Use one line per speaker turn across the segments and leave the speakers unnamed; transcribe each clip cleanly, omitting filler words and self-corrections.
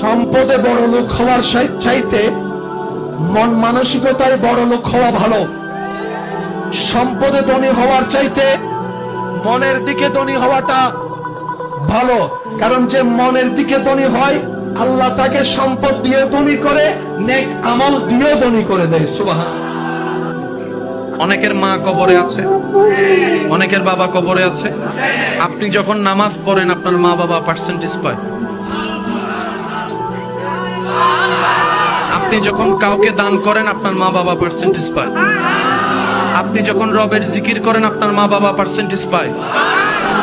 সম্পদে বড় লোক হওয়ার চাইতে মন মানসিকতায় বড় লোক হওয়া ভালো। সম্পদে ধনী হওয়ার চাইতে মনের দিকে ধনী হওয়াটা ভালো, কারণ যে মনের দিকে ধনী হয় আল্লাহ তাকে সম্পদ দিয়ে ধনী করে, নেক আমল দিয়ে ধনী করে দেয়। সুবহানাল্লাহ।
অনেকের মা কবরে আছে, অনেকের বাবা কবরে আছে। আপনি যখন নামাজ পড়েন আপনার মা বাবা পার্সেন্টেজ পায়। আপনি যখন কাউকে দান করেন আপনার মা বাবা পার্সেন্টেজ পায়। আপনি যখন রবের জিকির করেন আপনার মা বাবা পার্সেন্টেজ পায়।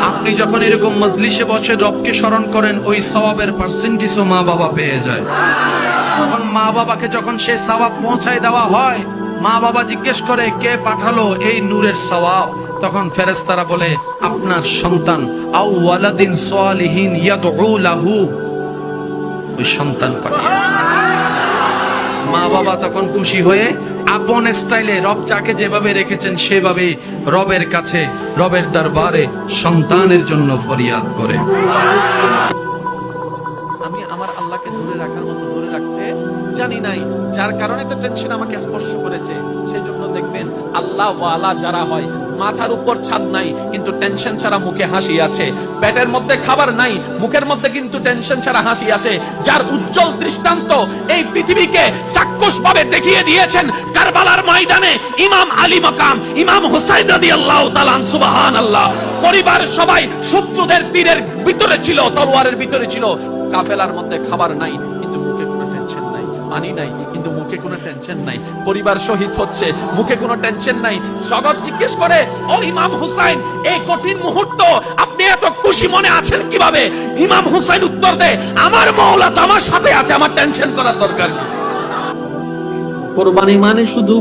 আপনি যখন এরকম মজলিসে বসে রবকে স্মরণ করেন ওই সওয়াবের পার্সেন্টেজও মা বাবা পেয়ে যায়। তখন মা বাবাকে যখন সেই সওয়াব পৌঁছায় দেওয়া হয়, মা বাবা জিজ্ঞেস করে কে পাঠালো এই নূরের সওয়াব, তখন ফেরেশতারা বলে আপনার সন্তান আও ওয়ালাদিন সালিহিন ইয়াদউ লাহু, ওই সন্তান পাঠিয়েছে। মা বাবা তখন খুশি হয়ে আপন স্টাইলে রব যাকে যেভাবে রেখেছেন সেভাবে রবের কাছে, রবের দরবারে সন্তানের জন্য ফরিয়াদ করে।
আমি আমার আল্লাহকে ধরে রাখার মতো ধরে রাখতে জানি নাই, যার কারণে তো টেনশন আমাকে স্পর্শ করেছে। সেই জন্য দেখবেন আল্লাহ ওয়ালা যারা হয়, মাথার উপর ছাদ নাই কিন্তু টেনশন ছাড়া মুখে হাসি আছে, পেটের মধ্যে খাবার নাই মুখের মধ্যে কিন্তু টেনশন ছাড়া হাসি আছে, যার উজ্জ্বল দৃষ্টান্ত এই পৃথিবীকে চাক্ষুষ ভাবে দেখিয়ে দিয়েছেন কারবালার ময়দানে ইমাম আলী মাকাম ইমাম হুসাইন রাদিয়াল্লাহু তাআলা সুবহানাল্লাহ। পরিবার সবাই শত্রুদের তীরের ভিতরে ছিল, তলোয়ারের ভিতরে ছিল, কাফেলার মধ্যে খাবার নাই কিন্তু মুখে কোনো টেনশন নাই, পানি নাই কিন্তু মুখে কোনো টেনশন নাই, পরিবার শহীদ হচ্ছে মুখে কোনো টেনশন নাই। জগৎ জিজ্ঞেস করে ও ইমাম হুসাইন এই কঠিন মুহূর্ত আপনি এত খুশি মনে আছেন কিভাবে? ইমাম হুসাইন উত্তর দেয় আমার মাওলা তো আমার সাথে আছে, আমার টেনশন করার দরকার কি?
কোরবানি মানে শুধু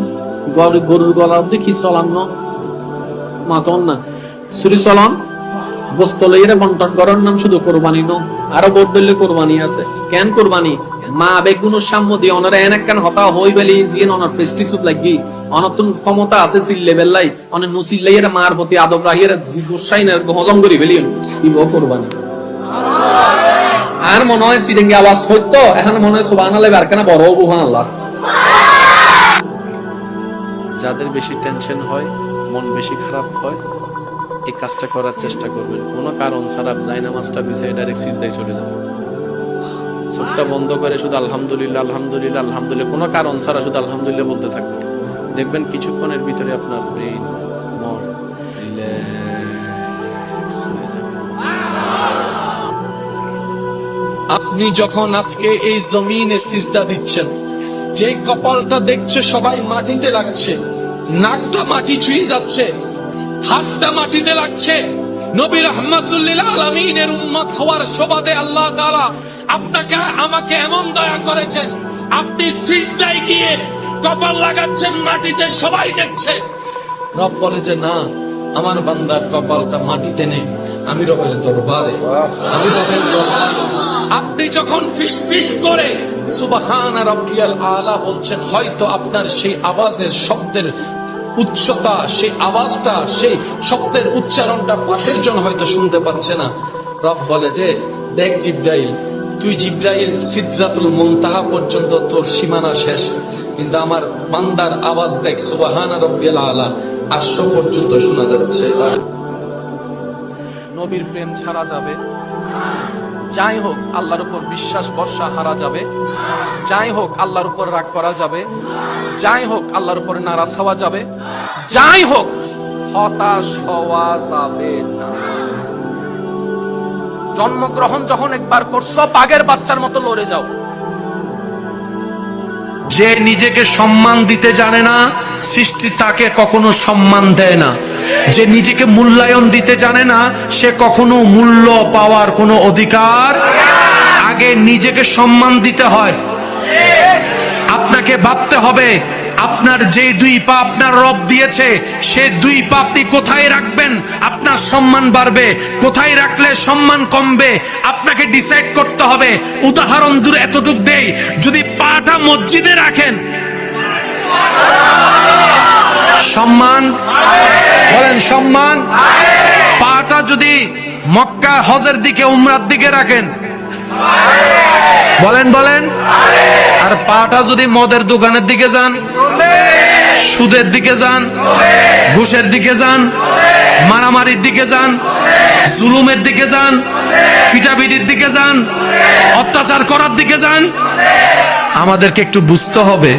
গরুর গলা অব্দি কি চলানো মাতন না, সুরি চলন বস্তলে এটা বন্টন করার নাম শুধু কোরবানি ন। আরো বোধ ধরলে কোরবানি আছে। কেন কোরবানি? মা বেগুন সাম্য দিয়ে অনারা এন একখান হতা হই বেলি জিন অনার প্রেস্টিজুত লাগি অনতুন ক্ষমতা আছে সিল্লে বেল্লাই অনেক নুসিল্লাই এর মার প্রতি আদব রাহিয়ে গোসাইনের হজম করি বেলি ইব কোরবানি। আর মনে হয় সিডেঙ্গে আওয়াজ হইতো, এখন মনে হয় সুবহানাল্লাহ বারকানা বড় সুবহানাল্লাহ।
যাদের বেশি টেনশন হয়, মন বেশি খারাপ হয়, এই কাজটা করার চেষ্টা করবেন। কোনো কারণ ছাড়া জায়নামাজটা বিছাই ডাইরেক্ট সিজদায় চলে যাবে, চোখটা বন্ধ করে শুধু আলহামদুলিল্লাহ আলহামদুলিল্লাহ আলহামদুলিল্লাহ, কোনো কারণ ছাড়া শুধু আলহামদুলিল্লাহ বলতে থাকবেন। দেখবেন কিছুক্ষণের ভিতরে আপনার ব্রেন মন রিল্যাক্স হয়ে যাবে।
আপনি যখন আজকে এই জমিনে সিজদা দিচ্ছেন, যে কপালটা দেখছে সবাই মাটিতে লাগছে, নাকটা মাটি ছুঁয়ে যাচ্ছে, হাতটা মাটিতে লাগছে, নবী রাহমাতুল লিল আলামিনের উম্মত হওয়ার সুবাদে আল্লাহ তাআলা আপনাকে আমাকে এমন দয়া করেছেন, আপনি সিজদায় গিয়ে কপাল লাগাচ্ছেন মাটিতে, সবাই দেখছে। রব বলে যে না, আমার বান্দার কপালটা মাটিতে নেই, আমি রবের দরবারে, আমি রবের দরবারে। আপনি যখন ফিস ফিস করে সুবহান রাব্বিয়াল আলা বলছেন, হয়তো আপনার সেই আওয়াজের শব্দের উচ্চতা, সেই আওয়াজটা, সেই শব্দের উচ্চারণটা পাশের জন হয়তো শুনতে পাচ্ছে না। রব বলে যে দেখ জিবরাইল, তুই জিবরাইল সিদরাতুল মুনতাহা পর্যন্ত তোর সীমানা শেষ, কিন্তু আমার বান্দার আওয়াজ দেখ সুবহান রাব্বিয়াল আলা আরশ পর্যন্ত শোনা যাচ্ছে।
নবীর প্রেম ছাড়া যাবে, যাই হোক আল্লাহর উপর বিশ্বাস ভরসা হারা যাবে, যাই হোক আল্লাহর উপর রাগ করা যাবে, যাই হোক আল্লাহর উপর নারাজ হওয়া যাবে, যাই হোক হতাশ হওয়া যাবে না। জন্মগ্রহণ যখন একবার করছো বাঘের বাচ্চার মতো লড়ে যাও।
যে নিজেকে সম্মান দিতে জানে না, সৃষ্টি তাকে কখনো সম্মান দেয় না। যে নিজেকে মূল্যায়ন দিতে জানে না, সে কখনো মূল্য পাওয়ার কোনো অধিকার। আগে নিজেকে সম্মান দিতে হয়। আপনাকে ভাবতে হবে আপনার যে দুই পা আপনার রব দিয়েছে, সে দুই পা আপনি কোথায় রাখবেন আপনার সম্মান বাড়বে, কোথায় রাখলে সম্মান কমবে আপনাকে ডিসাইড করতে হবে। উদাহরণ দূরে এতটুক দেই, যদি পাটা মসজিদে রাখেন সম্মান, বলেন সম্মান, পাটা যদি মক্কা হজের দিকে উমরার দিকে রাখেন? বলেন বলেন। আর পাটা যদি মদের দোকানের দিকে যান, সুদের দিকে যান, ঘুষের দিকে যান, মারামারির দিকে যান, জুলুমের দিকে যান, ফিটাফিটির দিকে যান, অত্যাচার করার দিকে যান, আমাদেরকে একটু বুঝতে হবে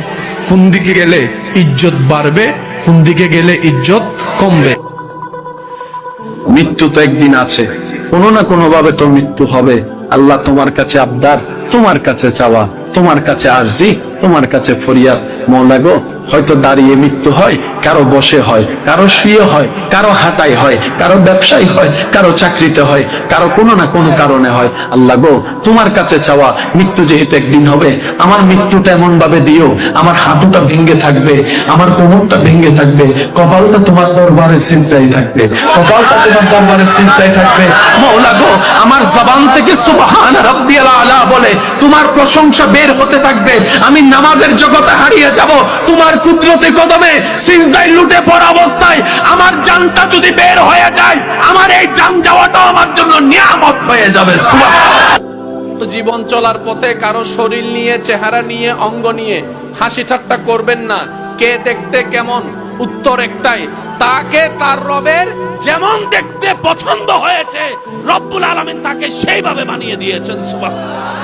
কোন দিকে গেলে ইজ্জত বাড়বে, কোন দিকে গেলে ইজ্জত কমবে।
মৃত্যু তো একদিন আছে, কোনো না কোনো ভাবে তো মৃত্যু হবে। আল্লাহ তোমার কাছে আবদার, তোমার কাছে চাওয়া, তোমার কাছে আরজি, তোমার কাছে ফরিয়াদ। মওলা গো, হয়তো দাঁড়িয়ে মৃত্যু হয়, কারো বসে হয়, কারো শুয়ে হয়, কারো হাঁটাই হয়, কারো ব্যবসায় হয়, কারো চাকরিতে হয়, কারো কোনো না কোনো কারণে হয়। আল্লাহ গো, তোমার কাছে চাওয়া, মৃত্যু যেহেতু একদিন হবে, আমার মৃত্যুটা এমন ভাবে দিও, আমার হাঁটুটা ভেঙে থাকবে, আমার কোমরটা ভেঙে থাকবে, কপালটা তোমার দরবারে সিজদায় থাকবে, কপালটা তোমার দরবারে সিজদায় থাকবে। মওলা গো, আমার জবান থেকে সুবহান রাব্বিয়াল আলা বলে তোমার প্রশংসা বের হতে থাকবে। আমি নামাজের জগতে হারিয়ে যাব, তোমার কুদরতে কদমে সিজদায় লুটে পড়া অবস্থায় আমার জানটা যদি বের হয়ে যায়, আমার এই জান যাওয়াটাও আমার জন্য নিয়ামত হয়ে যাবে। সুবহান।
তো জীবন চলার পথে কারো শরীর নিয়ে, চেহারা নিয়ে, অঙ্গ নিয়ে হাসি ঠাট্টা করবেন না। কে দেখতে কেমন, উত্তর একটাই, তাকে তার রবের যেমন দেখতে পছন্দ হয়েছে রব্বুল আলামিন তাকে সেইভাবে বানিয়ে দিয়েছেন। সুবহানাল্লাহ।